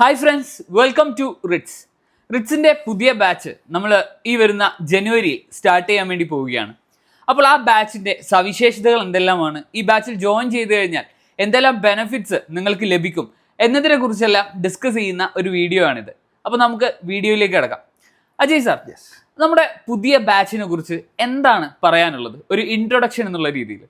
Hi friends, welcome to Ritz. റിറ്റ്സിൻ്റെ പുതിയ batch നമ്മൾ ഈ വരുന്ന ജനുവരിയിൽ സ്റ്റാർട്ട് ചെയ്യാൻ വേണ്ടി പോവുകയാണ്. അപ്പോൾ ആ ബാച്ചിൻ്റെ സവിശേഷതകൾ എന്തെല്ലാമാണ്, ഈ ബാച്ചിൽ ജോയിൻ ചെയ്ത് കഴിഞ്ഞാൽ എന്തെല്ലാം ബെനിഫിറ്റ്സ് നിങ്ങൾക്ക് ലഭിക്കും എന്നതിനെ കുറിച്ചെല്ലാം ഡിസ്കസ് ചെയ്യുന്ന ഒരു വീഡിയോ ആണിത്. അപ്പോൾ നമുക്ക് വീഡിയോയിലേക്ക് കിടക്കാം. അജയ് സാർ, നമ്മുടെ പുതിയ ബാച്ചിനെ കുറിച്ച് എന്താണ് പറയാനുള്ളത്, ഒരു ഇൻട്രൊഡക്ഷൻ എന്നുള്ള രീതിയിൽ?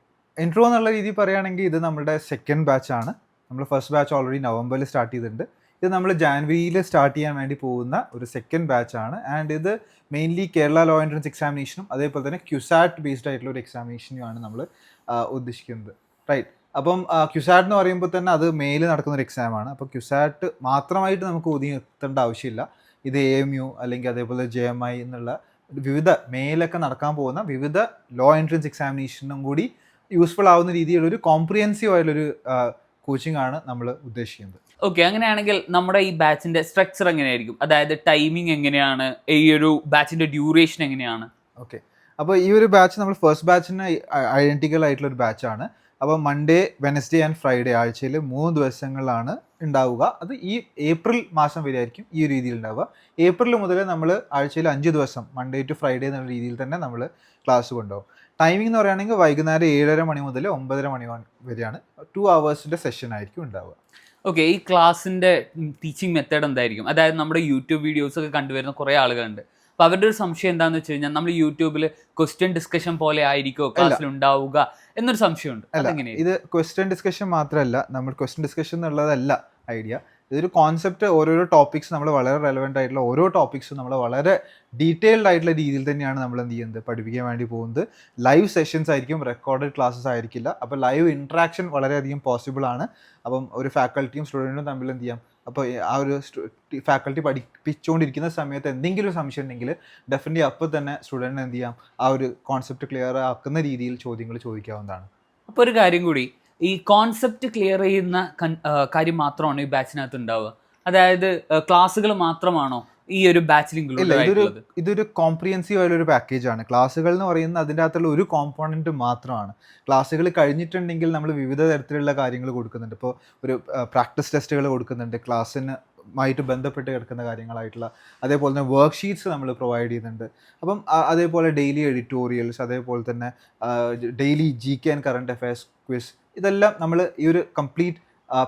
ഇൻട്രോ എന്നുള്ള രീതിയിൽ പറയുകയാണെങ്കിൽ ഇത് നമ്മുടെ സെക്കൻഡ് ബാച്ചാണ്. നമ്മൾ ഫസ്റ്റ് ബാച്ച് ഓൾറെഡി നവംബറിൽ സ്റ്റാർട്ട് ചെയ്തിട്ടുണ്ട്. ഇത് നമ്മൾ ജാനുവരിയിൽ സ്റ്റാർട്ട് ചെയ്യാൻ വേണ്ടി പോകുന്ന ഒരു സെക്കൻഡ് ബാച്ചാണ്. ആൻഡ് ഇത് മെയിൻലി കേരള ലോ എൻട്രൻസ് എക്സാമിനേഷനും അതേപോലെ തന്നെ ക്യുസാറ്റ് ബേസ്ഡ് ആയിട്ടുള്ള ഒരു എക്സാമിനേഷനുമാണ് നമ്മൾ ഉദ്ദേശിക്കുന്നത്. റൈറ്റ്. അപ്പം ക്യുസാറ്റ് എന്ന് പറയുമ്പോൾ തന്നെ അത് മെയിൽ നടക്കുന്ന ഒരു എക്സാമാണ്. അപ്പോൾ ക്യുസാറ്റ് മാത്രമായിട്ട് നമുക്ക് ഒതുങ്ങി നിർത്തേണ്ട ആവശ്യമില്ല. ഇത് AMU അല്ലെങ്കിൽ അതേപോലെ JMI എന്നുള്ള വിവിധ മെയിലൊക്കെ നടക്കാൻ പോകുന്ന വിവിധ ലോ എൻട്രൻസ് എക്സാമിനേഷനും കൂടി യൂസ്ഫുൾ ആവുന്ന രീതിയിലുള്ള ഒരു കോംപ്രിഹെൻസീവ് ആയിട്ടുള്ളൊരു കോച്ചിങ് ആണ് നമ്മൾ ഉദ്ദേശിക്കുന്നത്. ഓക്കെ, അങ്ങനെയാണെങ്കിൽ നമ്മുടെ ഈ ബാച്ചിന്റെ സ്ട്രക്ചർ എങ്ങനെയായിരിക്കും? അതായത് ടൈമിംഗ് എങ്ങനെയാണ്, ഈ ഒരു ബാച്ചിന്റെ ഡ്യൂറേഷൻ എങ്ങനെയാണ്? ഓക്കെ, അപ്പോൾ ഈ ഒരു ബാച്ച് നമ്മൾ ഫസ്റ്റ് ബാച്ചിന് ഐഡന്റിക്കൽ ആയിട്ടുള്ള ഒരു ബാച്ചാണ്. അപ്പോൾ മൺഡേ, വെനസ്ഡേ ആൻഡ് ഫ്രൈഡേ ആഴ്ചയിൽ 3 ദിവസങ്ങളിലാണ് ഉണ്ടാവുക. അത് ഈ ഏപ്രിൽ മാസം വരെ ആയിരിക്കും ഈ ഒരു രീതിയിൽ ഉണ്ടാവുക. ഏപ്രിൽ മുതൽ നമ്മൾ ആഴ്ചയിൽ 5 ദിവസം മൺഡേ ടു ഫ്രൈഡേ എന്നുള്ള രീതിയിൽ തന്നെ നമ്മൾ ക്ലാസ് കൊണ്ടുപോകും. ടൈമിംഗ് എന്ന് പറയുകയാണെങ്കിൽ വൈകുന്നേരം 7:30 മണി മുതൽ 9:30 മണി വരെയാണ്. 2 hours സെഷൻ ആയിരിക്കും ഉണ്ടാവുക. ഓക്കെ, ഈ ക്ലാസ്സിന്റെ ടീച്ചിങ് മെത്തേഡ് എന്തായിരിക്കും? അതായത് നമ്മുടെ യൂട്യൂബ് വീഡിയോസ് ഒക്കെ കണ്ടുവരുന്ന കുറേ ആളുകളുണ്ട്. അപ്പോൾ അവരുടെ ഒരു സംശയം എന്താണെന്ന് വെച്ച് കഴിഞ്ഞാൽ നമ്മൾ യൂട്യൂബിൽ ക്വസ്റ്റ്യൻ ഡിസ്കഷൻ പോലെ ആയിരിക്കുമോ ക്ലാസ്സിൽ ഉണ്ടാവുക എന്നൊരു സംശയമുണ്ട്. ഇത് ക്വസ്റ്റ്യൻ ഡിസ്കഷൻ മാത്രമല്ല, നമ്മൾ ക്വസ്റ്റ്യൻ ഡിസ്കഷൻ എന്നുള്ളതല്ല ഐഡിയ. ഇതൊരു കോൺസെപ്റ്റ്, ഓരോരോ ടോപ്പിക്സ് നമ്മൾ വളരെ റെലവെൻ്റ് ആയിട്ടുള്ള ഓരോ ടോപ്പിക്സും നമ്മൾ വളരെ ഡീറ്റെയിൽഡ് ആയിട്ടുള്ള രീതിയിൽ തന്നെയാണ് നമ്മൾ എന്ത് ചെയ്യുന്നത്, പഠിപ്പിക്കാൻ വേണ്ടി പോകുന്നത്. ലൈവ് സെഷൻസ് ആയിരിക്കും, റെക്കോർഡഡ് ക്ലാസ്സസ് ആയിരിക്കില്ല. അപ്പോൾ ലൈവ് ഇൻട്രാക്ഷൻ വളരെയധികം പോസിബിൾ ആണ്. അപ്പം ഒരു ഫാക്കൽറ്റിയും സ്റ്റുഡൻറ്റും തമ്മിൽ എന്ത് ചെയ്യാം, അപ്പോൾ ആ ഒരു ഫാക്കൽറ്റി പഠിപ്പിച്ചുകൊണ്ടിരിക്കുന്ന സമയത്ത് എന്തെങ്കിലും സംശയം ഉണ്ടെങ്കിൽ ഡെഫിനറ്റ്ലി അപ്പോൾ തന്നെ സ്റ്റുഡൻറ്റിന് എന്ത് ചെയ്യാം, ആ ഒരു കോൺസെപ്റ്റ് ക്ലിയർ ആക്കുന്ന രീതിയിൽ ചോദ്യങ്ങൾ ചോദിക്കാവുന്നതാണ്. അപ്പോൾ ഒരു കാര്യം കൂടി, ഈ കോൺസെപ്റ്റ് ക്ലിയർ ചെയ്യുന്ന കാര്യം മാത്രമാണോ ഈ ബാച്ചിനകത്ത് ഉണ്ടാവുക? അതായത് ക്ലാസ്സുകൾ മാത്രമാണോ ഈ ഒരു ബാച്ചിൽ ഇൻക്ലൂഡ് ആയിട്ടുള്ളത്? ഇതൊരു കോംപ്രിഹെൻസീവ് ആയിട്ടുള്ള ഒരു പാക്കേജാണ്. ക്ലാസ്സുകൾ എന്ന് പറയുന്നത് അതിൻ്റെ അകത്തുള്ള ഒരു കോമ്പോണൻറ്റ് മാത്രമാണ്. ക്ലാസ്സുകൾ കഴിഞ്ഞിട്ടുണ്ടെങ്കിൽ നമ്മൾ വിവിധ തരത്തിലുള്ള കാര്യങ്ങൾ കൊടുക്കുന്നുണ്ട്. ഇപ്പോൾ ഒരു പ്രാക്ടീസ് ടെസ്റ്റുകൾ കൊടുക്കുന്നുണ്ട്, ക്ലാസ്സിനുമായിട്ട് ബന്ധപ്പെട്ട് കിടക്കുന്ന കാര്യങ്ങളായിട്ടുള്ള. അതേപോലെ തന്നെ വർക്ക് ഷീറ്റ്സ് നമ്മൾ പ്രൊവൈഡ് ചെയ്യുന്നുണ്ട്. അപ്പം അതേപോലെ ഡെയിലി എഡിറ്റോറിയൽസ്, അതേപോലെ തന്നെ daily GK and current affairs quiz, ഇതെല്ലാം നമ്മൾ ഈ ഒരു കംപ്ലീറ്റ്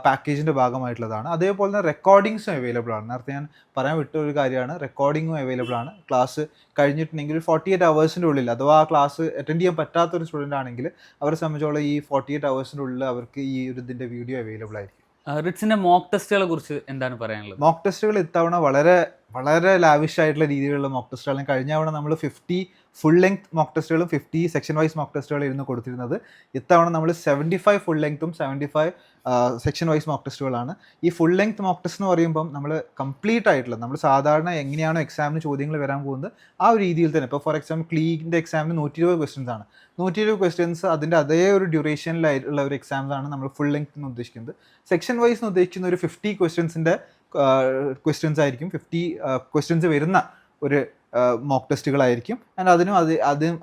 പാക്കേജിൻ്റെ ഭാഗമായിട്ടുള്ളതാണ്. അതേപോലെ തന്നെ റെക്കോർഡിങ്സും അവൈലബിൾ ആണ്. നേരത്തെ ഞാൻ പറയാൻ വിട്ട ഒരു കാര്യമാണ്, റെക്കോർഡിങ്ങും അവൈലബിൾ ആണ്. ക്ലാസ് കഴിഞ്ഞിട്ടുണ്ടെങ്കിൽ 48 hours ഉള്ളിൽ, അഥവാ ആ ക്ലാസ് അറ്റൻഡ് ചെയ്യാൻ പറ്റാത്തൊരു സ്റ്റുഡൻ്റ് ആണെങ്കിൽ അവരെ സംബന്ധിച്ചോളം ഈ 48 hours ഉള്ളിൽ അവർക്ക് ഈ ഒരു ഇതിൻ്റെ വീഡിയോ അവൈലബിൾ ആയിരിക്കും. റിറ്റ്സിന്റെ മോക്ക് ടെസ്റ്റുകളെ കുറിച്ച് എന്താണ് പറയാനുള്ളത്? മോക്ക് ടെസ്റ്റുകൾ ഇത്തവണ വളരെ വളരെ ലാവിഷ് ആയിട്ടുള്ള രീതിയിലുള്ള മോക്ക് ടെസ്റ്റുകളും, കഴിഞ്ഞ തവണ നമ്മൾ 50 ഫുൾ ലെങ്ത് മോക്ക് ടെസ്റ്റുകളും 50 സെക്ഷൻ വൈസ് മോക്ക് ടെസ്റ്റുകളായിരുന്നു കൊടുത്തിരുന്നത്. ഇത്തവണ നമ്മൾ 75 ഫുൾ ലെങ്ത്തും 75 സെക്ഷൻ വൈസ് മോക്ക് ടെസ്റ്റുകളാണ്. ഈ ഫുൾ ലെങ്ത് മോക്ക് ടെസ്റ്റ് എന്ന് പറയുമ്പം നമ്മൾ കംപ്ലീറ്റ് ആയിട്ടുള്ള, നമ്മൾ സാധാരണ എങ്ങനെയാണോ എക്സാമിന് ചോദ്യങ്ങൾ വരാൻ പോകുന്നത് ആ ഒരു രീതിയിൽ തന്നെ. ഇപ്പോൾ ഫോർ എക്സാമ്പിൾ ക്ലീൻ്റെ എക്സാമിന് 120 ക്വസ്റ്റ്യൻസ് ആണ്. 120 ക്വസ്റ്റ്യൻസ് അതിൻ്റെ അതേ ഒരു ഡ്യൂറേഷനിലായിട്ടുള്ള ഒരു എക്സാംസ് ആണ് നമ്മൾ ഫുൾ ലെങ്ത് എന്ന് ഉദ്ദേശിക്കുന്നത്. സെക്ഷൻ വൈസ് എന്ന് ഉദ്ദേശിക്കുന്ന ഒരു 50 ക്വസ്റ്റ്യൻസിൻ്റെ ക്വസ്റ്റ്യൻസ് ആയിരിക്കും, 50 ക്വസ്റ്റ്യൻസ് വരുന്ന ഒരു മോക്ക് ടെസ്റ്റുകളായിരിക്കും. ആൻഡ്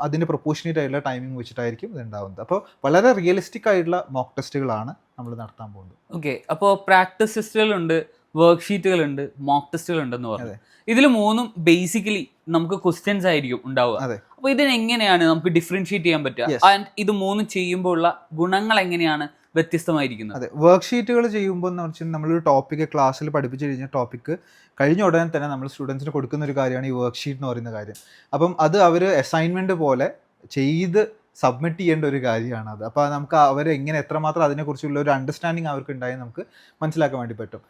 അതിന് പ്രൊപ്പോർഷനേറ്റ് ആയിട്ടുള്ള ടൈമിംഗ് വെച്ചിട്ടായിരിക്കും ഇത് ഉണ്ടാകുന്നത്. അപ്പോൾ വളരെ റിയലിസ്റ്റിക് ആയിട്ടുള്ള മോക്ക് ടെസ്റ്റുകളാണ് നമ്മൾ നടത്താൻ പോകുന്നത്. ഓക്കെ, അപ്പോൾ പ്രാക്ടീസ് ടെസ്റ്റുകളുണ്ട്, വർക്ക് ഷീറ്റുകളുണ്ട്, മോക്ക് ടെസ്റ്റുകളുണ്ടെന്ന് പറഞ്ഞു. ഇതിൽ 3ഉം ബേസിക്കലി നമുക്ക് ക്വസ്റ്റ്യൻസ് ആയിരിക്കും ഉണ്ടാവുക. അപ്പോൾ ഇതിനെങ്ങനെയാണ് നമുക്ക് ഡിഫറൻഷിയേറ്റ് ചെയ്യാൻ പറ്റുക? ആൻഡ് ഇത് 3 ചെയ്യുമ്പോൾ ഉള്ള ഗുണങ്ങൾ എങ്ങനെയാണ് വ്യത്യസ്തമായിരിക്കുന്നത്? അതെ, വർക്ക് ഷീറ്റുകൾ ചെയ്യുമ്പോൾ എന്ന് വെച്ചാൽ നമ്മളൊരു ടോപ്പിക്ക് ക്ലാസ്സിൽ പഠിപ്പിച്ച് കഴിഞ്ഞ ടോപ്പിക്ക് കഴിഞ്ഞ ഉടനെ തന്നെ നമ്മൾ സ്റ്റുഡൻസിന് കൊടുക്കുന്ന ഒരു കാര്യമാണ് ഈ വർക്ക് ഷീറ്റ് എന്ന് പറയുന്ന കാര്യം. അപ്പം അത് അവർ അസൈൻമെൻറ്റ് പോലെ ചെയ്ത് സബ്മിറ്റ് ചെയ്യേണ്ട ഒരു കാര്യമാണ് അത്. അപ്പോൾ നമുക്ക് അവർ എങ്ങനെ എത്രമാത്രം അതിനെക്കുറിച്ചുള്ള ഒരു അണ്ടർസ്റ്റാൻഡിങ് അവർക്ക് ഉണ്ടായി നമുക്ക് മനസ്സിലാക്കാൻ വേണ്ടി പറ്റും.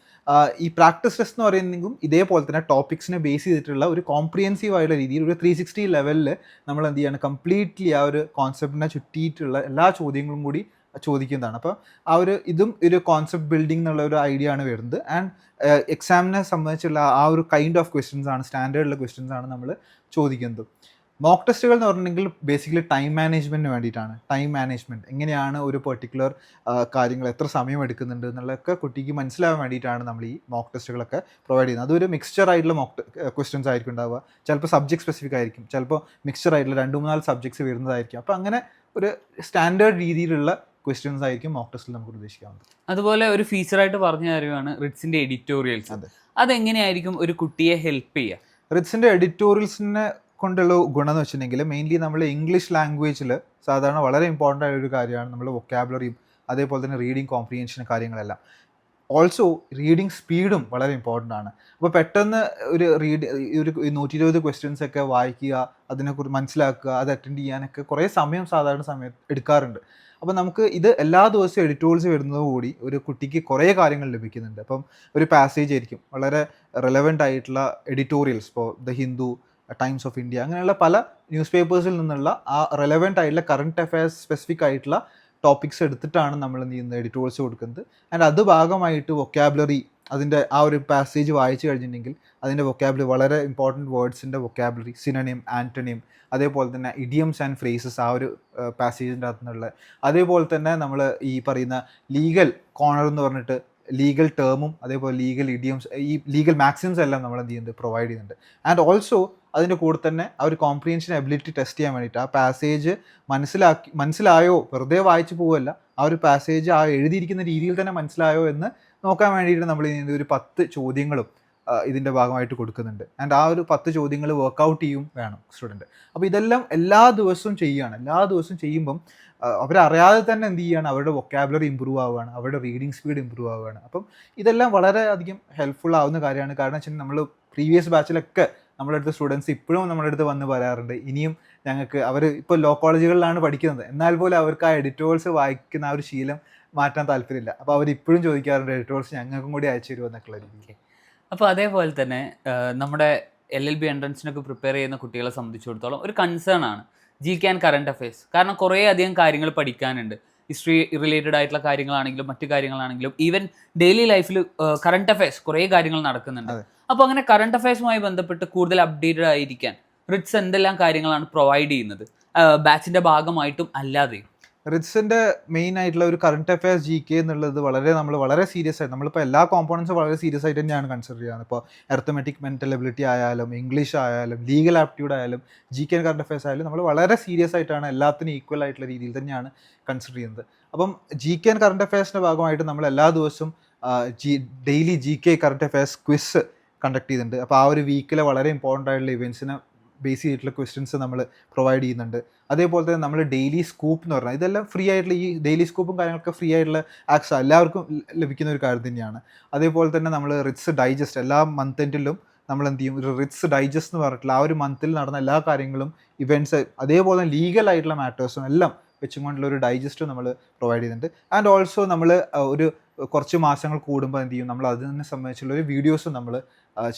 ഈ പ്രാക്ടീസ് ടെസ്റ്റ് എന്ന് പറയുന്നതും ഇതേപോലെ തന്നെ ടോപ്പിക്സിനെ ബേസ് ചെയ്തിട്ടുള്ള ഒരു കോംപ്രിഹെൻസീവ് ആയിട്ടുള്ള രീതിയിൽ ഒരു 360 ലെവലിൽ നമ്മൾ എന്ത് ചെയ്യാണ്, കംപ്ലീറ്റ്ലി ആ ഒരു കോൺസെപ്റ്റിനെ ചുറ്റിയിട്ടുള്ള എല്ലാ ചോദ്യങ്ങളും കൂടി ചോദിക്കുന്നതാണ്. അപ്പോൾ ഇതും ഒരു കോൺസെപ്റ്റ് ബിൽഡിംഗ് എന്നുള്ള ഒരു ഐഡിയ ആണ് വരുന്നത്. ആൻഡ് എക്സാമിനെ സംബന്ധിച്ചുള്ള ആ ഒരു കൈൻഡ് ഓഫ് ക്വസ്റ്റ്യൻസ് ആണ്, സ്റ്റാൻഡേർഡുള്ള ക്വസ്റ്റ്യൻസ് ആണ് നമ്മൾ ചോദിക്കുന്നത്. മോക്ക് ടെസ്റ്റുകൾ എന്ന് പറഞ്ഞിട്ടുണ്ടെങ്കിൽ ബേസിക്കലി ടൈം മാനേജ്മെൻറ്റിന് വേണ്ടിയിട്ടാണ്. ടൈം മാനേജ്മെൻറ്റ് എങ്ങനെയാണ്, ഒരു പെർട്ടിക്കുലർ കാര്യങ്ങൾ എത്ര സമയം എടുക്കുന്നുണ്ട് എന്നുള്ളതൊക്കെ കുട്ടിക്ക് മനസ്സിലാവാൻ വേണ്ടിയിട്ടാണ് നമ്മൾ ഈ മോക്ക് ടെസ്റ്റുകളൊക്കെ പ്രൊവൈഡ് ചെയ്യുന്നത്. അതൊരു മിക്സ്ചർ ആയിട്ടുള്ള മോക്ക് ക്വസ്റ്റ്യൻസ് ആയിരിക്കും ഉണ്ടാവുക. ചിലപ്പോൾ സബ്ജക്ട് സ്പെസിഫിക് ആയിരിക്കും, ചിലപ്പോൾ മിക്സ്ചർ ആയിട്ടുള്ള 2-3 സബ്ജക്ട്സ് വരുന്നതായിരിക്കും. അപ്പോൾ അങ്ങനെ ഒരു സ്റ്റാൻഡേർഡ് രീതിയിലുള്ള ക്വസ്റ്റ്യൻസ് ആയിരിക്കും മോക്ക് ടെസ്റ്റിൽ നമുക്ക് പ്രതീക്ഷിക്കാവുന്നത്. അതുപോലെ ഒരു ഫീച്ചറായിട്ട് പറഞ്ഞ കാര്യമാണ് റിറ്റ്സിന്റെ എഡിറ്റോറിയൽസ്. അതെങ്ങനെയായിരിക്കും ഒരു കുട്ടിയെ ഹെൽപ്പ് ചെയ്യുക? റിറ്റ്സിന്റെ എഡിറ്റോറിയൽസിനെ കൊണ്ടുള്ള ഗുണം എന്ന് വെച്ചിട്ടുണ്ടെങ്കിൽ മെയിൻലി നമ്മൾ ഇംഗ്ലീഷ് ലാംഗ്വേജിൽ സാധാരണ വളരെ ഇമ്പോർട്ടൻ്റ് ആയ ഒരു കാര്യമാണ് നമ്മൾ വൊക്കാബുലറിയും അതേപോലെ തന്നെ റീഡിങ് കോംപ്രിഹെൻഷനും കാര്യങ്ങളെല്ലാം. ഓൾസോ റീഡിങ് സ്പീഡും വളരെ ഇമ്പോർട്ടൻ്റ് ആണ്. അപ്പോൾ പെട്ടെന്ന് ഒരു 120 ക്വസ്റ്റ്യൻസ് ഒക്കെ വായിക്കുക, അതിനെക്കുറിച്ച് മനസ്സിലാക്കുക, അത് അറ്റൻഡ് ചെയ്യാനൊക്കെ കുറേ സാധാരണ സമയത്ത് എടുക്കാറുണ്ട്. അപ്പോൾ നമുക്ക് ഇത് എല്ലാ ദിവസവും എഡിറ്റോറിയൽസ് വരുന്നതോടുകൂടി ഒരു കുട്ടിക്ക് കുറേ കാര്യങ്ങൾ ലഭിക്കുന്നുണ്ട്. അപ്പം ഒരു പാസേജ് ആയിരിക്കും വളരെ റെലവൻ്റ് ആയിട്ടുള്ള എഡിറ്റോറിയൽസ്, ഇപ്പോൾ the Hindu, times of India, അങ്ങനെയുള്ള പല ന്യൂസ് പേപ്പേഴ്സിൽ നിന്നുള്ള ആ റെലവൻ്റ് ആയിട്ടുള്ള കറണ്ട് അഫയേഴ്സ് സ്പെസിഫിക് ആയിട്ടുള്ള ടോപ്പിക്സ് എടുത്തിട്ടാണ് നമ്മൾ എന്ത് ചെയ്യുന്നത്, എഡിറ്റോറിയൽസ് കൊടുക്കുന്നത്. ആൻഡ് അത് ഭാഗമായിട്ട് വൊക്കാബുലറി, അതിൻ്റെ ആ ഒരു പാസേജ് വായിച്ചു കഴിഞ്ഞിട്ടുണ്ടെങ്കിൽ അതിൻ്റെ വൊക്കാബുലറി, വളരെ ഇമ്പോർട്ടൻറ്റ് വേർഡ്സിൻ്റെ വൊക്കാബുലറി, സിനോണിം, ആൻറ്റണിം, അതേപോലെ തന്നെ ഇഡിയംസ് ആൻഡ് ഫ്രേസസ് ആ ഒരു പാസേജിൻ്റെ അകത്തു നിന്നുള്ള, അതേപോലെ തന്നെ നമ്മൾ ഈ പറയുന്ന ലീഗൽ കോർണർ എന്ന് പറഞ്ഞിട്ട് ലീഗൽ ടേമും അതേപോലെ ലീഗൽ ഇഡിയംസ്, ഈ ലീഗൽ മാക്സിംസ് എല്ലാം നമ്മൾ എന്ത് ചെയ്യുന്നുണ്ട്, പ്രൊവൈഡ് ചെയ്യുന്നുണ്ട്. ആൻഡ് ഓൾസോ അതിൻ്റെ കൂടെ തന്നെ ആ ഒരു കോംപ്രിഹെൻഷൻ എബിലിറ്റി ടെസ്റ്റ് ചെയ്യാൻ വേണ്ടിയിട്ട് ആ പാസേജ് മനസ്സിലായോ, വെറുതെ വായിച്ചു പോവുമല്ല, ആ ഒരു പാസേജ് ആ എഴുതിയിരിക്കുന്ന രീതിയിൽ തന്നെ മനസ്സിലായോ എന്ന് നോക്കാൻ വേണ്ടിയിട്ട് നമ്മൾ ഒരു 10 ചോദ്യങ്ങളും ഇതിൻ്റെ ഭാഗമായിട്ട് കൊടുക്കുന്നുണ്ട്. ആൻഡ് ആ ഒരു 10 ചോദ്യങ്ങൾ വർക്കൗട്ട് ചെയ്യും വേണം സ്റ്റുഡൻറ്റ്. അപ്പോൾ ഇതെല്ലാം എല്ലാ ദിവസവും ചെയ്യുകയാണ്. എല്ലാ ദിവസവും ചെയ്യുമ്പം അവരറിയാതെ തന്നെ എന്ത് ചെയ്യുകയാണ്, അവരുടെ വൊക്കാബുലറി ഇമ്പ്രൂവ് ആവുകയാണ്, അവരുടെ റീഡിങ് സ്പീഡ് ഇമ്പ്രൂവ് ആവുകയാണ്. അപ്പം ഇതെല്ലാം വളരെ അധികം ഹെൽപ്ഫുൾ ആവുന്ന കാര്യമാണ്. കാരണം വെച്ചാൽ നമ്മൾ പ്രീവിയസ് ബാച്ചിലൊക്കെ നമ്മുടെ അടുത്ത് സ്റ്റുഡൻസ് ഇപ്പോഴും നമ്മുടെ അടുത്ത് വന്ന് പറയാറുണ്ട്, ഇനിയും ഞങ്ങൾക്ക്, അവർ ഇപ്പോൾ ലോ കോളേജുകളിലാണ് പഠിക്കുന്നത്, എന്നാൽ പോലും അവർക്ക് ആ എഡിറ്റോറിയൽസ് വായിക്കുന്ന ആ ഒരു ശീലം മാറ്റാൻ താല്പര്യമില്ല. അപ്പോൾ അവർ ഇപ്പോഴും ചോദിക്കാറുണ്ട് എഡിറ്റോറിയൽസ് ഞങ്ങൾക്കും കൂടി അയച്ചു തരുമോ എന്നൊക്കെയുള്ള രീതിയിൽ. അപ്പോൾ അതേപോലെ തന്നെ നമ്മുടെ LLB എൻട്രൻസിനൊക്കെ പ്രിപ്പയർ ചെയ്യുന്ന കുട്ടികളെ സംബന്ധിച്ചിടത്തോളം ഒരു കൺസേൺ ആണ് GK ആൻഡ് കറണ്ട് അഫയേഴ്സ്. കാരണം കുറേ അധികം കാര്യങ്ങൾ പഠിക്കാനുണ്ട്. ഹിസ്റ്ററി റിലേറ്റഡ് ആയിട്ടുള്ള കാര്യങ്ങളാണെങ്കിലും മറ്റു കാര്യങ്ങളാണെങ്കിലും ഈവൻ ഡെയിലി ലൈഫിൽ കറണ്ട് അഫയേഴ്സ് കുറേ കാര്യങ്ങൾ നടക്കുന്നുണ്ട്. അപ്പോൾ അങ്ങനെ കറണ്ട് അഫയേഴ്സുമായി ബന്ധപ്പെട്ട് കൂടുതൽ അപ്ഡേറ്റഡ് ആയിരിക്കാൻ റിറ്റ്സ് എന്തെല്ലാം കാര്യങ്ങളാണ് പ്രൊവൈഡ് ചെയ്യുന്നത്, ബാച്ചിൻ്റെ ഭാഗമായിട്ടും അല്ലാതെയും? റിറ്റ്സിൻ്റെ മെയിൻ ആയിട്ടുള്ള ഒരു കറണ്ട് അഫയേഴ്സ് GK എന്നുള്ളത് നമ്മൾ വളരെ സീരിയസ് ആയിട്ട്, നമ്മളിപ്പോൾ എല്ലാ കോമ്പോണൻസും വളരെ സീരിയസ് ആയിട്ട് തന്നെയാണ് കൺസിഡർ ചെയ്യുന്നത്. ഇപ്പോൾ അരിത്മെറ്റിക്, മെൻ്റൽ എബിലിറ്റി ആയാലും ഇംഗ്ലീഷ് ആയാലും ലീഗൽ ആപ്റ്റ്യൂഡ് ആയാലും GK ആൻഡ് കറണ്ട് അഫയേഴ്സ് ആയാലും നമ്മൾ വളരെ സീരിയസ് ആയിട്ടാണ് എല്ലാത്തിനും ഈക്വൽ ആയിട്ടുള്ള രീതിയിൽ തന്നെയാണ് കൺസിഡർ ചെയ്യുന്നത്. അപ്പം GK ആൻഡ് കറണ്ട് അഫയേഴ്സിൻ്റെ ഭാഗമായിട്ട് നമ്മൾ എല്ലാ ദിവസവും daily GK current affairs quiz conduct ചെയ്യുന്നുണ്ട്. അപ്പോൾ ആ ഒരു വീക്കിലെ വളരെ ഇമ്പോർട്ടൻ്റ് ആയിട്ടുള്ള ഇവൻറ്റ്സിനെ ബേസ് ചെയ്തിട്ടുള്ള ക്വസ്റ്റ്യൻസ് നമ്മൾ പ്രൊവൈഡ് ചെയ്യുന്നുണ്ട്. അതേപോലെ തന്നെ നമ്മൾ ഡെയിലി സ്കൂപ്പ് എന്ന് പറഞ്ഞാൽ ഇതെല്ലാം ഫ്രീ ആയിട്ടുള്ള, ഈ ഡെയിലി സ്കൂപ്പും കാര്യങ്ങളൊക്കെ ഫ്രീ ആയിട്ടുള്ള ആക്സസ് എല്ലാവർക്കും ലഭിക്കുന്ന ഒരു കാര്യം തന്നെയാണ്. അതേപോലെ തന്നെ നമ്മൾ റിറ്റ്സ് ഡൈജസ്റ്റ് എല്ലാ മന്ത് എൻഡിലും നമ്മൾ എന്ത് ചെയ്യും, ഒരു റിറ്റ്സ് ഡൈജസ്റ്റ് എന്ന് പറഞ്ഞിട്ടുള്ള ആ ഒരു മന്തിൽ നടന്ന എല്ലാ കാര്യങ്ങളും, ഇവൻറ്റ്സ്, അതേപോലെ ലീഗൽ ആയിട്ടുള്ള മാറ്റേഴ്സും എല്ലാം വെച്ചുകൊണ്ടുള്ള ഒരു ഡൈജസ്റ്റ് നമ്മൾ പ്രൊവൈഡ് ചെയ്യുന്നുണ്ട്. ആൻഡ് ഓൾസോ നമ്മൾ ഒരു കുറച്ച് മാസങ്ങൾ കൂടുമ്പോൾ എന്ത് ചെയ്യും, നമ്മൾ അതിനെ സംബന്ധിച്ചുള്ള ഒരു വീഡിയോസും നമ്മൾ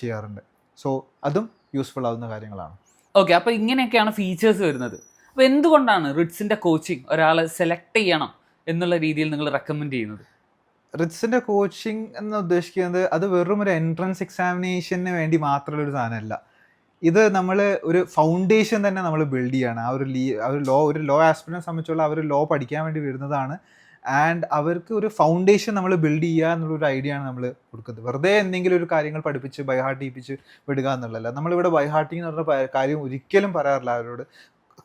ചെയ്യാറുണ്ട്. സോ അതും യൂസ്ഫുൾ ആവുന്ന കാര്യങ്ങളാണ്. ഓക്കെ, അപ്പോൾ ഇങ്ങനെയൊക്കെയാണ് ഫീച്ചേഴ്സ് വരുന്നത്. അപ്പോൾ എന്തുകൊണ്ടാണ് റിറ്റ്സിൻ്റെ കോച്ചിങ് ഒരാളെ സെലക്ട് ചെയ്യണം എന്നുള്ള രീതിയിൽ നിങ്ങൾ റെക്കമെൻഡ് ചെയ്യുന്നത്? റിറ്റ്സിൻ്റെ കോച്ചിങ് എന്ന് ഉദ്ദേശിക്കുന്നത് അത് വെറും ഒരു എൻട്രൻസ് എക്സാമിനേഷന് വേണ്ടി മാത്രമുള്ള ഒരു സാധനമല്ല. ഇത് നമ്മൾ ഒരു ഫൗണ്ടേഷൻ തന്നെ നമ്മൾ ബിൽഡ് ചെയ്യാണ്. ആ ഒരു ലോ ആസ്പിരൻറ്റിനെ സംബന്ധിച്ചുള്ള അവർ ലോ പഠിക്കാൻ വേണ്ടി വരുന്നതാണ്. ആൻഡ് അവർക്ക് ഒരു ഫൗണ്ടേഷൻ നമ്മൾ ബിൽഡ് ചെയ്യുക എന്നുള്ളൊരു ഐഡിയ ആണ് നമ്മൾ കൊടുക്കുന്നത്. വെറുതെ എന്തെങ്കിലും ഒരു കാര്യങ്ങൾ പഠിപ്പിച്ച് ബൈഹാർട്ട് ചെയ്യിപ്പിച്ച് വിടുക എന്നുള്ളതല്ല. നമ്മളിവിടെ ബൈഹാർട്ടിങ് എന്ന് പറഞ്ഞ കാര്യം ഒരിക്കലും പറയാറില്ല. അവരോട്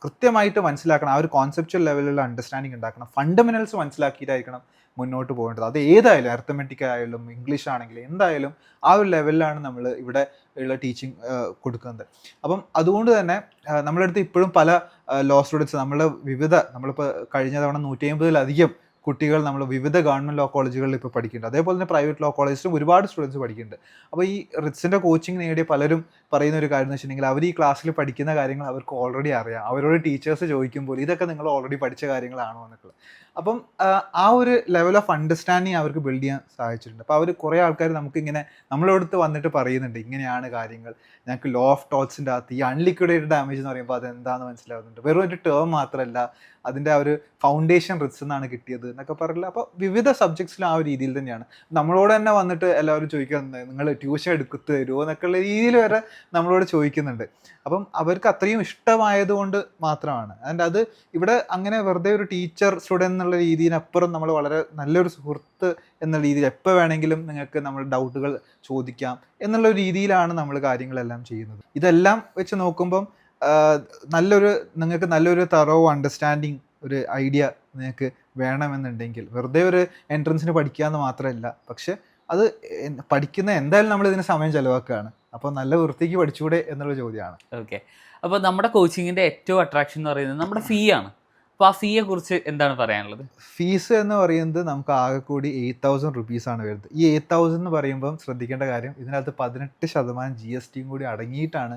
കൃത്യമായിട്ട് മനസ്സിലാക്കണം, ആ ഒരു കോൺസെപ്ച്വൽ ലെവലിലുള്ള അണ്ടർസ്റ്റാൻഡിങ് ഉണ്ടാക്കണം, ഫണ്ടമെന്റൽസ് മനസ്സിലാക്കിയിട്ടായിരിക്കണം മുന്നോട്ട് പോകേണ്ടത്. അത് ഏതായാലും അരിത്മെറ്റിക് ആയാലും ഇംഗ്ലീഷ് ആണെങ്കിലും എന്തായാലും ആ ഒരു ലെവലിലാണ് നമ്മൾ ഇവിടെ ഉള്ള ടീച്ചിങ് കൊടുക്കുന്നത്. അപ്പം അതുകൊണ്ട് തന്നെ നമ്മുടെ അടുത്ത് ഇപ്പോഴും പല ലോ സ്റ്റുഡൻസ് നമ്മളിപ്പോൾ കഴിഞ്ഞ തവണ 150-ലധികം കുട്ടികൾ നമ്മൾ വിവിധ ഗവൺമെൻറ് ലോ കോളേജുകളിൽ ഇപ്പോൾ പഠിക്കുന്നുണ്ട്. അതേപോലെ തന്നെ പ്രൈവറ്റ് ലോ കോളേജിലും ഒരുപാട് സ്റ്റുഡൻസ് പഠിക്കുന്നുണ്ട്. അപ്പോൾ ഈ റിറ്റ്സിൻ്റെ കോച്ചിങ് നേടിയ പലരും പറയുന്ന ഒരു കാര്യം എന്ന് വെച്ചിട്ടുണ്ടെങ്കിൽ അവർ ഈ ക്ലാസ്സിൽ പഠിക്കുന്ന കാര്യങ്ങൾ അവർക്ക് ഓൾറെഡി അറിയാം. അവരോട് ടീച്ചേഴ്സ് ചോദിക്കുമ്പോൾ ഇതൊക്കെ നിങ്ങൾ ഓൾറെഡി പഠിച്ച കാര്യങ്ങളാണോ എന്നൊക്കെ. അപ്പം ആ ഒരു ലെവൽ ഓഫ് അണ്ടർസ്റ്റാൻഡിങ് അവർക്ക് ബിൽഡ് ചെയ്യാൻ സാധിച്ചിട്ടുണ്ട്. അപ്പോൾ അവർ കുറേ ആൾക്കാർ നമുക്കിങ്ങനെ നമ്മളോടത്ത് വന്നിട്ട് പറയുന്നുണ്ട്, ഇങ്ങനെയാണ് കാര്യങ്ങൾ, ഞങ്ങൾക്ക് ലോ ഓഫ് ടോട്ട്സിൻ്റെ അകത്ത് ഈ അൺലിക്വിഡേറ്റഡ് ഡാമേജ് എന്ന് പറയുമ്പോൾ അതെന്താണെന്ന് മനസ്സിലാവുന്നുണ്ട്, വെറും ഒരു ടേം മാത്രമല്ല അതിൻ്റെ ആ ഒരു ഫൗണ്ടേഷൻ റിറ്റ്സ് എന്നാണ് കിട്ടിയത് എന്നൊക്കെ പറയില്ല. അപ്പോൾ വിവിധ സബ്ജക്ട്സിലും ആ ഒരു രീതിയിൽ തന്നെയാണ് നമ്മളോട് തന്നെ വന്നിട്ട് എല്ലാവരും ചോദിക്കുന്നത്, നിങ്ങൾ ട്യൂഷൻ എടുത്ത് തരുമോ എന്നൊക്കെയുള്ള രീതിയിൽ വരെ നമ്മളോട് ചോദിക്കുന്നുണ്ട്. അപ്പം അവർക്ക് അത്രയും ഇഷ്ടമായതുകൊണ്ട് മാത്രമാണ്. ആൻഡ് അത് ഇവിടെ അങ്ങനെ വെറുതെ ഒരു ടീച്ചർ സ്റ്റുഡൻറ് എന്നുള്ള രീതിയിനപ്പുറം നമ്മൾ വളരെ നല്ലൊരു സുഹൃത്ത് എന്ന രീതിയിൽ എപ്പോൾ വേണമെങ്കിലും നിങ്ങൾക്ക് നമ്മൾ ഡൗട്ടുകൾ ചോദിക്കാം എന്നുള്ള രീതിയിലാണ് നമ്മൾ കാര്യങ്ങളെല്ലാം ചെയ്യുന്നത്. ഇതെല്ലാം വെച്ച് നോക്കുമ്പം നിങ്ങൾക്ക് നല്ലൊരു തറോ അണ്ടർസ്റ്റാൻഡിങ് ഒരു ഐഡിയ നിങ്ങൾക്ക് വേണമെന്നുണ്ടെങ്കിൽ, വെറുതെ ഒരു എൻട്രൻസിന് പഠിക്കുക എന്ന് മാത്രമല്ല, പക്ഷെ അത് പഠിക്കുന്ന എന്തായാലും നമ്മൾ ഇതിന് സമയം ചിലവാക്കുകയാണ്, അപ്പോൾ നല്ല വൃത്തിക്ക് പഠിച്ചുകൂടെ എന്നുള്ള ചോദ്യമാണ്. ഓക്കെ, അപ്പോൾ നമ്മുടെ കോച്ചിങ്ങിൻ്റെ ഏറ്റവും അട്രാക്ഷൻ എന്ന് പറയുന്നത് നമ്മുടെ ഫീ ആണ്. അപ്പോൾ ആ ഫീയെ കുറിച്ച് എന്താണ് പറയാനുള്ളത്? ഫീസ് എന്ന് പറയുന്നത് നമുക്ക് ആകെ കൂടി 8,000 റുപ്പീസാണ് വരുന്നത്. ഈ 8,000 എന്ന് പറയുമ്പം ശ്രദ്ധിക്കേണ്ട കാര്യം, ഇതിനകത്ത് 18% GST കൂടി അടങ്ങിയിട്ടാണ്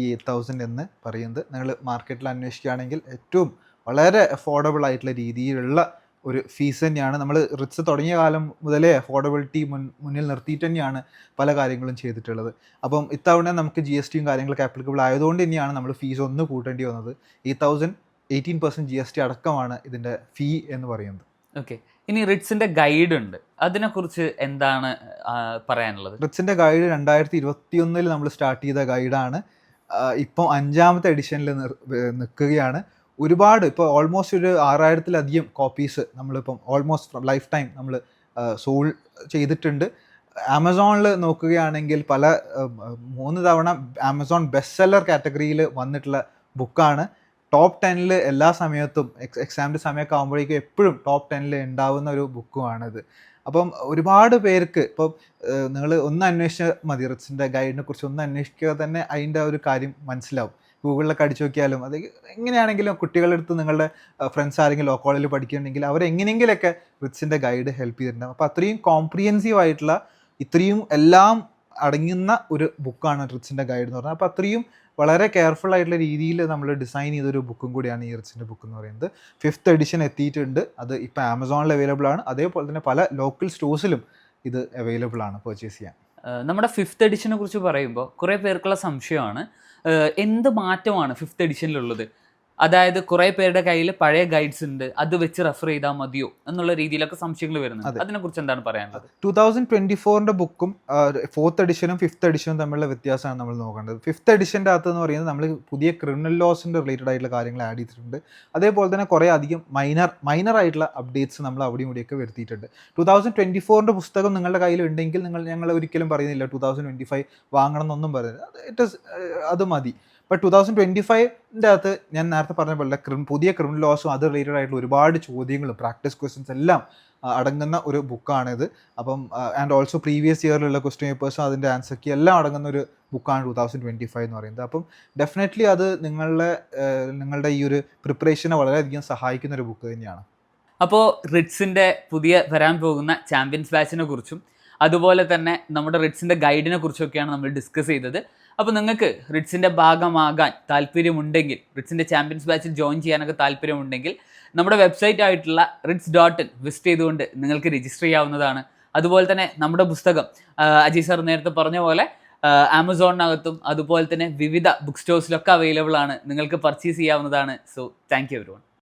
ഈ 8,000 എന്ന് പറയുന്നത്. നിങ്ങൾ മാർക്കറ്റിൽ അന്വേഷിക്കുകയാണെങ്കിൽ ഏറ്റവും വളരെ അഫോർഡബിൾ ആയിട്ടുള്ള രീതിയിലുള്ള ഒരു ഫീസ് തന്നെയാണ്. നമ്മൾ റിറ്റ്സ് തുടങ്ങിയ കാലം മുതലേ അഫോർഡബിലിറ്റി മുന്നിൽ നിർത്തിയിട്ട് തന്നെയാണ് പല കാര്യങ്ങളും ചെയ്തിട്ടുള്ളത്. അപ്പം ഇത്തവണ നമുക്ക് GST കാര്യങ്ങളൊക്കെ ആപ്ലിക്കബിൾ ആയതുകൊണ്ട് തന്നെയാണ് നമ്മൾ ഫീസ് ഒന്ന് കൂട്ടേണ്ടി വന്നത്. 18% GST അടക്കമാണ് ഇതിൻ്റെ ഫീ എന്ന് പറയുന്നത്. ഓക്കെ, ഇനി റിറ്റ്സിൻ്റെ ഗൈഡ് ഉണ്ട്, അതിനെക്കുറിച്ച് എന്താണ് പറയാനുള്ളത്? റിറ്റ്സിൻ്റെ ഗൈഡ് 2021 നമ്മൾ സ്റ്റാർട്ട് ചെയ്ത ഗൈഡാണ്. ഇപ്പം 5ാമത്തെ എഡിഷനിൽ നിൽക്കുകയാണ്. ഒരുപാട്, ഇപ്പോൾ ഓൾമോസ്റ്റ് ഒരു 6,000-ലധികം കോപ്പീസ് നമ്മളിപ്പം ഓൾമോസ്റ്റ് ലൈഫ് ടൈം നമ്മൾ സോൾ ചെയ്തിട്ടുണ്ട്. ആമസോണിൽ നോക്കുകയാണെങ്കിൽ 3 തവണ ആമസോൺ ബെസ്റ്റ് സെല്ലർ കാറ്റഗറിയിൽ വന്നിട്ടുള്ള ബുക്കാണ്. ടോപ്പ് 10 എല്ലാ സമയത്തും എക്സാമിൻ്റെ സമയമൊക്കെ ആകുമ്പോഴേക്കും എപ്പോഴും ടോപ്പ് 10 ഉണ്ടാവുന്ന ഒരു ബുക്കുമാണിത്. അപ്പം ഒരുപാട് പേർക്ക് ഇപ്പം നിങ്ങൾ ഒന്ന് അന്വേഷിച്ചാൽ മതി, റിറ്റ്സിൻ്റെ ഗൈഡിനെ കുറിച്ച് ഒന്ന് അന്വേഷിക്കുക തന്നെ അതിൻ്റെ ഒരു കാര്യം മനസ്സിലാവും. ഗൂഗിളിലൊക്കെ അടിച്ചു നോക്കിയാലും അത് എങ്ങനെയാണെങ്കിലും കുട്ടികളുടെ അടുത്ത് നിങ്ങളുടെ ഫ്രണ്ട്സ് ആരെങ്കിലും ലോ കോളേജിൽ പഠിക്കുന്നുണ്ടെങ്കിൽ അവരെങ്ങനെയെങ്കിലൊക്കെ റിറ്റ്സിൻ്റെ ഗൈഡ് ഹെൽപ്പ് ചെയ്തിട്ടുണ്ടാകും. അപ്പോൾ അത്രയും കോംപ്രിഹെൻസീവ് ആയിട്ടുള്ള, ഇത്രയും എല്ലാം അടങ്ങുന്ന ഒരു ബുക്കാണ് റിറ്റ്സിൻ്റെ ഗൈഡ് എന്ന് പറഞ്ഞാൽ. അപ്പോൾ അത്രയും വളരെ കെയർഫുൾ ആയിട്ടുള്ള രീതിയിൽ നമ്മൾ ഡിസൈൻ ചെയ്തൊരു ബുക്കും കൂടിയാണ് ഈ റിറ്റ്സിൻ്റെ ബുക്ക് എന്ന് പറയുന്നത്. 5th എഡിഷൻ എത്തിയിട്ടുണ്ട്. അത് ഇപ്പോൾ ആമസോണിൽ അവൈലബിൾ ആണ്. അതേപോലെ തന്നെ പല ലോക്കൽ സ്റ്റോഴ്സിലും ഇത് അവൈലബിൾ ആണ് പർച്ചേസ് ചെയ്യാൻ. നമ്മുടെ 5th എഡിഷനെ കുറിച്ച് പറയുമ്പോൾ കുറേ പേർക്കുള്ള സംശയമാണ്, എന്ത് മാറ്റമാണ് 5th എഡിഷനിലുള്ളത്? അതായത് കുറേ പേരുടെ കയ്യിൽ പഴയ ഗൈഡ്സ് ഉണ്ട്, അത് വെച്ച് റെഫർ ചെയ്താൽ മതിയോ എന്നുള്ള രീതിയിലൊക്കെ സംശയങ്ങൾ വരുന്നത്. അതിനെക്കുറിച്ച് എന്താണ് പറയാനുള്ളത്? 2024 ബുക്കും 4th എഡിഷനും 5th എഡിഷനും തമ്മിലുള്ള വ്യത്യാസമാണ് നമ്മൾ നോക്കേണ്ടത്. 5th എഡിഷൻ്റെ അകത്ത് എന്ന് പറയുന്നത് നമ്മൾ പുതിയ ക്രിമിനൽ ലോസിൻ്റെ റിലേറ്റഡ് ആയിട്ടുള്ള കാര്യങ്ങൾ ആഡ് ചെയ്തിട്ടുണ്ട്. അതേപോലെ തന്നെ കുറേ അധികം മൈനർ ആയിട്ടുള്ള അപ്ഡേറ്റ്സ് നമ്മൾ അവിടെയും ഇവിടെയൊക്കെ വരുത്തിയിട്ടുണ്ട്. 2024 പുസ്തകം നിങ്ങളുടെ കയ്യിൽ ഉണ്ടെങ്കിൽ ഞങ്ങൾ ഒരിക്കലും പറയുന്നില്ല 2025 വാങ്ങണം എന്നൊന്നും പറയുന്നത്, അത് മതി. ബട്ട് 2025 അകത്ത് ഞാൻ നേരത്തെ പറഞ്ഞ പോലെ പുതിയ ക്രിമിനൽ ലോസും അത് റിലേറ്റഡ് ആയിട്ടുള്ള ഒരുപാട് ചോദ്യങ്ങളും പ്രാക്ടീസ് ക്വസ്റ്റ്യൻസ് എല്ലാം അടങ്ങുന്ന ഒരു ബുക്കാണിത്. അപ്പം ആൻഡ് ഓൾസോ പ്രീവിയസ് ഇയറിലുള്ള ക്വസ്റ്റ്യൻ പേപ്പേഴ്സും അതിൻ്റെ ആൻസർ കീ എല്ലാം അടങ്ങുന്ന ഒരു ബുക്കാണ് 2025 എന്ന് പറയുന്നത്. അപ്പം ഡെഫിനറ്റ്ലി അത് നിങ്ങളുടെ ഈ ഒരു പ്രിപ്പറേഷനെ വളരെയധികം സഹായിക്കുന്ന ഒരു ബുക്ക് തന്നെയാണ്. അപ്പോൾ റിറ്റ്സിൻ്റെ പുതിയ വരാൻ പോകുന്ന ചാമ്പ്യൻസ് ബാച്ചിനെ കുറിച്ചും അതുപോലെ തന്നെ നമ്മുടെ റിറ്റ്സിൻ്റെ ഗൈഡിനെ കുറിച്ചൊക്കെയാണ് നമ്മൾ ഡിസ്കസ് ചെയ്തത്. അപ്പോൾ നിങ്ങൾക്ക് റിറ്റ്സിൻ്റെ ഭാഗമാകാൻ താല്പര്യമുണ്ടെങ്കിൽ, റിറ്റ്സിൻ്റെ ചാമ്പ്യൻസ് ബാച്ചിൽ ജോയിൻ ചെയ്യാനൊക്കെ താല്പര്യമുണ്ടെങ്കിൽ നമ്മുടെ വെബ്സൈറ്റ് ആയിട്ടുള്ള RITS.in വിസിറ്റ് ചെയ്തുകൊണ്ട് നിങ്ങൾക്ക് രജിസ്റ്റർ ചെയ്യാവുന്നതാണ്. അതുപോലെ തന്നെ നമ്മുടെ പുസ്തകം അജയ് സാർ നേരത്തെ പറഞ്ഞ പോലെ ആമസോണിനകത്തും അതുപോലെ തന്നെ വിവിധ ബുക്ക് സ്റ്റോഴ്സിലൊക്കെ അവൈലബിൾ ആണ്, നിങ്ങൾക്ക് പർച്ചേസ് ചെയ്യാവുന്നതാണ്. So thank you everyone.